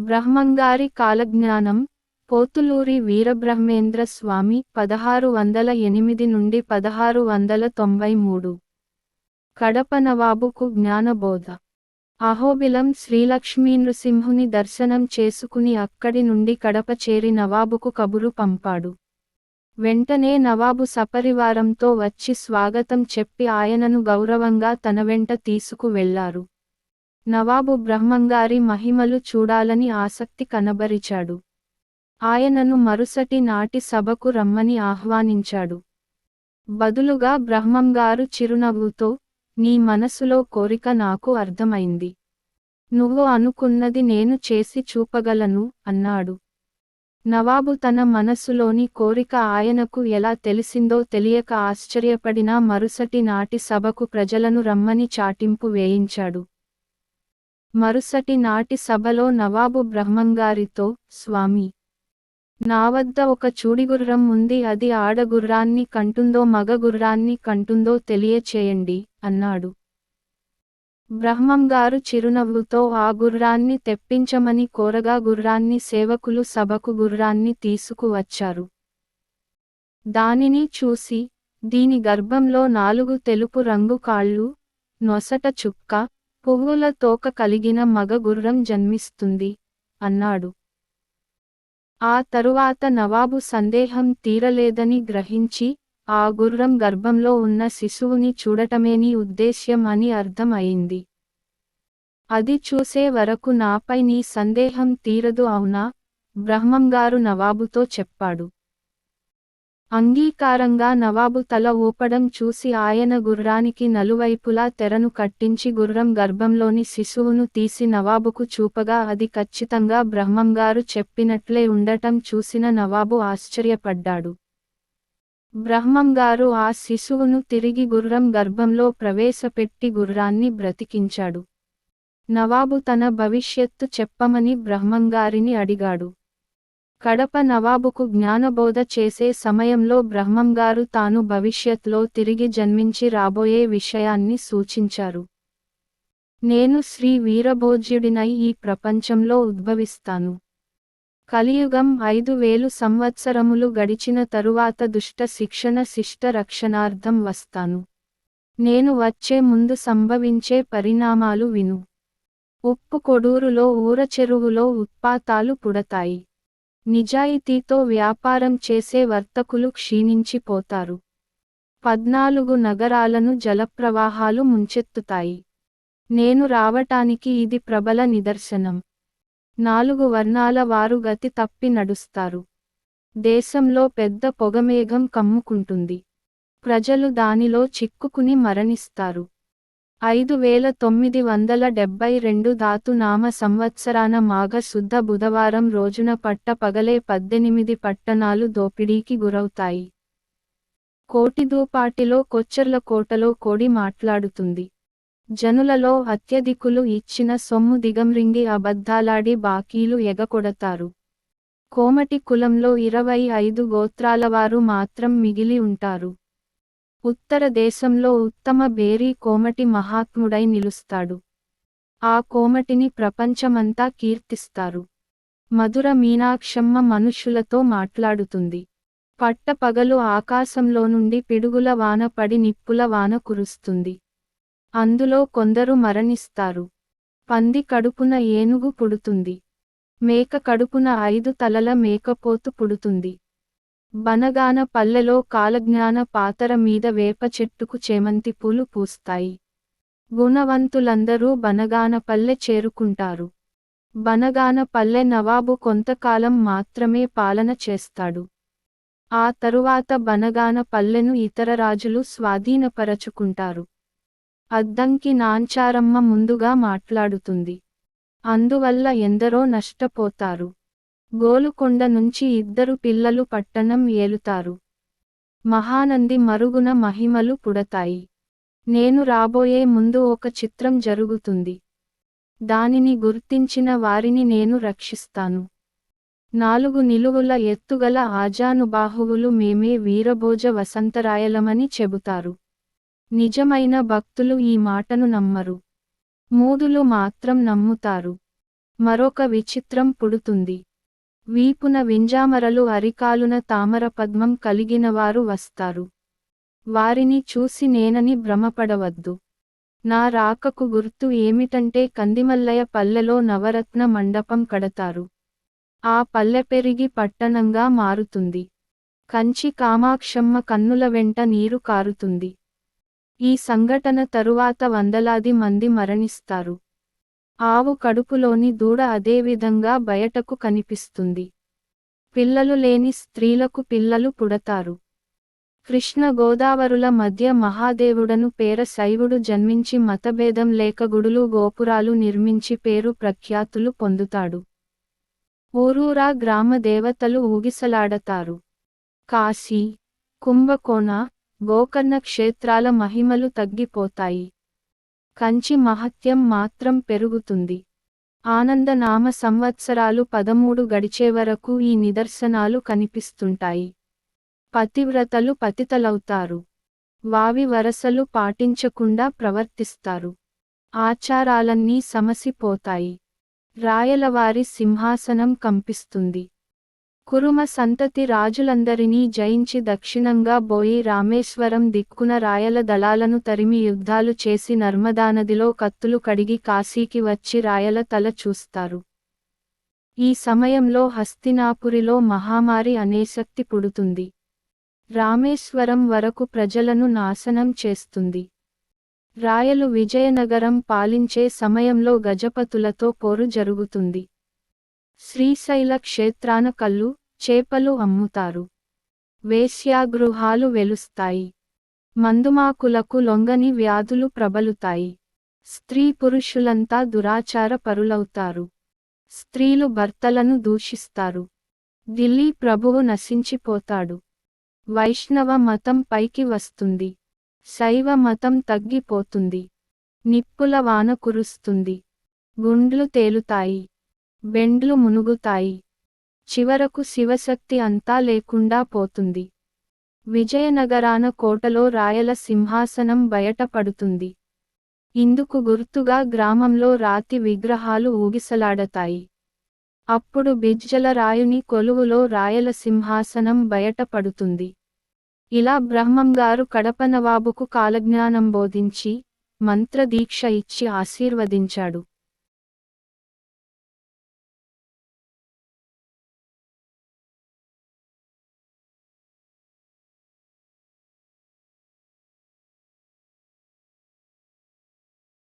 బ్రహ్మంగారి కాలజ్ఞానం పోతులూరి వీరబ్రహ్మేంద్ర స్వామి 1608 నుండి 1693. కడప నవాబుకు జ్ఞానబోధ. అహోబిలం శ్రీలక్ష్మీనృసింహుని దర్శనం చేసుకుని అక్కడి నుండి కడప చేరి నవాబుకు కబురు పంపాడు. వెంటనే నవాబు సపరివారంతో వచ్చి స్వాగతం చెప్పి ఆయనను గౌరవంగా తన వెంట తీసుకు వెళ్లారు. నవాబు బ్రహ్మంగారి మహిమలు చూడాలని ఆసక్తి కనబరిచాడు. ఆయనను మరుసటి నాటి సభకు రమ్మని ఆహ్వానించాడు. బదులుగా బ్రహ్మంగారు చిరునవ్వుతో, నీ మనసులో కోరిక నాకు అర్థమైంది. నువ్వు అనుకున్నది నేను చేసి చూపగలను అన్నాడు. నవాబు తన మనసులోని కోరిక ఆయనకు ఎలా తెలిసిందో తెలియక ఆశ్చర్యపడినా మరుసటి నాటి సభకు ప్రజలను రమ్మని చాటింపు వేయించాడు. మరుసటి నాటి సభలో నవాబు బ్రహ్మంగారితో, స్వామి, నా వద్ద ఒక చూడిగుర్రం ఉంది, అది ఆడగుర్రాన్ని కంటుందో మగ గుర్రాన్ని కంటుందో తెలియచేయండి అన్నాడు. బ్రహ్మంగారు చిరునవ్వుతో ఆ గుర్రాన్ని తెప్పించమని కోరగా గుర్రాన్ని సేవకులు సభకు గుర్రాన్ని తీసుకువచ్చారు. దానిని చూసి, దీని గర్భంలో 4 తెలుపు రంగు కాళ్ళు, నొసట చుక్క, పువ్వుల తోక కలిగిన మగ గుర్రం జన్మిస్తుంది అన్నాడు. ఆ తరువాత నవాబు సందేహం తీరలేదని గ్రహించి, ఆ గుర్రం గర్భంలో ఉన్న శిశువుని చూడటమే నీ ఉద్దేశ్యం అని అర్థం అయింది. అది చూసే వరకు నాపై నీ సందేహం తీరదు అవునా? బ్రహ్మంగారు నవాబుతో చెప్పాడు. అంగీకారంగా నవాబు తల ఊపడం చూసి ఆయన గుర్రానికి నలువైపులా తెరను కట్టించి గుర్రం గర్భంలోని శిశువును తీసి నవాబుకు చూపగా అది ఖచ్చితంగా బ్రహ్మంగారు చెప్పినట్లే ఉండటం చూసిన నవాబు ఆశ్చర్యపడ్డాడు. బ్రహ్మంగారు ఆ శిశువును తిరిగి గుర్రం గర్భంలో ప్రవేశపెట్టి గుర్రాన్ని బ్రతికించాడు. నవాబు తన భవిష్యత్తు చెప్పమని బ్రహ్మంగారిని అడిగాడు. కడప నవాబుకు జ్ఞానబోధ చేసే సమయంలో బ్రహ్మంగారు తాను భవిష్యత్లో తిరిగి జన్మించి రాబోయే విషయాన్ని సూచించారు. నేను శ్రీ వీరభోజ్యుడినై ఈ ప్రపంచంలో ఉద్భవిస్తాను. కలియుగం 5000 సంవత్సరములు గడిచిన తరువాత దుష్ట శిక్షణ శిష్ట రక్షణార్థం వస్తాను. నేను వచ్చే ముందు సంభవించే పరిణామాలు విను. ఉప్పు కొడూరులో ఊరచెరువులో ఉత్పాతాలు పుడతాయి. నిజాయితీతో వ్యాపారం చేసే వర్తకులు క్షీణించిపోతారు. 14 నగరాలను జలప్రవాహాలు ముంచెత్తుతాయి. నేను రావటానికి ఇది ప్రబల నిదర్శనం. 4 వర్ణాల వారు గతి తప్పి నడుస్తారు. దేశంలో పెద్ద పొగమేఘం కమ్ముకుంటుంది. ప్రజలు దానిలో చిక్కుకుని మరణిస్తారు. 5972 ధాతునామ సంవత్సరాన మాఘ శుద్ధ బుధవారం రోజున పట్ట పగలే 18 పట్టణాలు దోపిడీకి గురవుతాయి. కోటిదూపాటిలో కొచ్చెర్లకోటలో కోడి మాట్లాడుతుంది. జనులలో అత్యధికులు ఇచ్చిన సొమ్ము దిగంరింగి అబద్ధాలాడి బాకీలు ఎగకొడతారు. కోమటి కులంలో 25 గోత్రాలవారు మాత్రం మిగిలి ఉంటారు. ఉత్తర దేశంలో ఉత్తమ బేరీ కోమటి మహాత్ముడై నిలుస్తాడు. ఆ కోమటిని ప్రపంచమంతా కీర్తిస్తారు. మధుర మీనాక్షమ్మ మనుషులతో మాట్లాడుతుంది. పట్టపగలు ఆకాశంలో నుండి పిడుగుల వాన పడి నిప్పుల వాన కురుస్తుంది. అందులో కొందరు మరణిస్తారు. పంది కడుపున ఏనుగు పుడుతుంది. మేక కడుపున 5 తలల మేకపోతు పుడుతుంది. బనగాన పల్లెలో కాలజ్ఞాన పాతర మీద వేప చెట్టుకు చేమంతి పూలు పూస్తాయి. గుణవంతులందరూ బనగాన పల్లె చేరుకుంటారు. బనగాన పల్లె నవాబు కొంతకాలం మాత్రమే పాలన చేస్తాడు. ఆ తరువాత బనగాన పల్లెను ఇతర రాజులు స్వాధీనపరచుకుంటారు. అద్దంకి నాంచారమ్మ ముందుగా మాట్లాడుతుంది. అందువల్ల ఎందరో నష్టపోతారు. గోలుకొండ నుంచి 2 పిల్లలు పట్టణం ఏలుతారు. మహానంది మరుగున మహిమలు పుడతాయి. నేను రాబోయే ముందు ఒక చిత్రం జరుగుతుంది. దానిని గుర్తించిన వారిని నేను రక్షిస్తాను. 4 నిలువుల ఎత్తుగల ఆజానుబాహువులు మేమే వీరభోజ వసంతరాయలమని చెబుతారు. నిజమైన భక్తులు ఈ మాటను నమ్మరు. మూఢులు మాత్రం నమ్ముతారు. మరొక విచిత్రం పుడుతుంది. వీపున వింజామరలు అరికాలున తామర పద్మం కలిగినవారు వస్తారు. వారిని చూసి నేనని భ్రమపడవద్దు. నా రాకకు గుర్తు ఏమిటంటే కందిమల్లయ పల్లెలో నవరత్న మండపం కడతారు. ఆ పల్లె పెరిగి పట్టణంగా మారుతుంది. కంచి కామాక్షమ్మ కన్నుల వెంట నీరు కారుతుంది. ఈ సంఘటన తరువాత వందలాది మంది మరణిస్తారు. ఆవు కడుపులోని దూడ అదేవిధంగా బయటకు కనిపిస్తుంది. పిల్లలు లేని స్త్రీలకు పిల్లలు పుడతారు. కృష్ణ గోదావరుల మధ్య మహాదేవుడను పేర శైవుడు జన్మించి మతభేదం లేక గుడులు గోపురాలు నిర్మించి పేరు ప్రఖ్యాతులు పొందుతాడు. ఊరూరా గ్రామ దేవతలు ఊగిసలాడతారు. కాశీ, కుంభకోణ, గోకర్ణ క్షేత్రాల మహిమలు తగ్గిపోతాయి. కంచి మహత్యం మాత్రం పెరుగుతుంది. ఆనందనామ సంవత్సరాలు 13 గడిచేవరకు ఈ నిదర్శనాలు కనిపిస్తుంటాయి. పతివ్రతలు పతితలవుతారు. వావి వరసలు పాటించకుండా ప్రవర్తిస్తారు. ఆచారాలన్నీ సమసిపోతాయి. రాయలవారి సింహాసనం కంపిస్తుంది. కురుమ సంతతి రాజులందరినీ జయించి దక్షిణంగా బోయి రామేశ్వరం దిక్కున రాయల దళాలను తరిమి యుద్ధాలు చేసి నర్మదానదిలో కత్తులు కడిగి కాశీకి వచ్చి రాయల తల చూస్తారు. ఈ సమయంలో హస్తినాపురిలో మహామారి అనే శక్తి పుడుతుంది. రామేశ్వరం వరకు ప్రజలను నాశనం చేస్తుంది. రాయలు విజయనగరం పాలించే సమయంలో గజపతులతో పోరు జరుగుతుంది. శ్రీశైల క్షేత్రాన కల్లు, చేపలు అమ్ముతారు. వేశ్యాగృహాలు వెలుస్తాయి. మందుమాకులకు లొంగని వ్యాధులు ప్రబలుతాయి. స్త్రీ పురుషులంతా దురాచార పరులవుతారు. స్త్రీలు భర్తలను దూషిస్తారు. ఢిల్లీ ప్రభువు నశించిపోతాడు. వైష్ణవ మతం పైకి వస్తుంది. శైవ మతం తగ్గిపోతుంది. నిప్పుల వాన కురుస్తుంది. గుండ్లు తేలుతాయి. బెండ్లు మునుగుతాయి. చివరకు శివశక్తి అంతా లేకుండా పోతుంది. విజయనగరాన కోటలో రాయల సింహాసనం బయటపడుతుంది. ఇందుకు గుర్తుగా గ్రామంలో రాతి విగ్రహాలు ఊగిసలాడతాయి. అప్పుడు బిజ్జల రాయుని కొలువులో రాయల సింహాసనం బయటపడుతుంది. ఇలా బ్రహ్మంగారు కడప నవాబుకు కాలజ్ఞానం బోధించి, మంత్రదీక్ష ఇచ్చి ఆశీర్వదించాడు.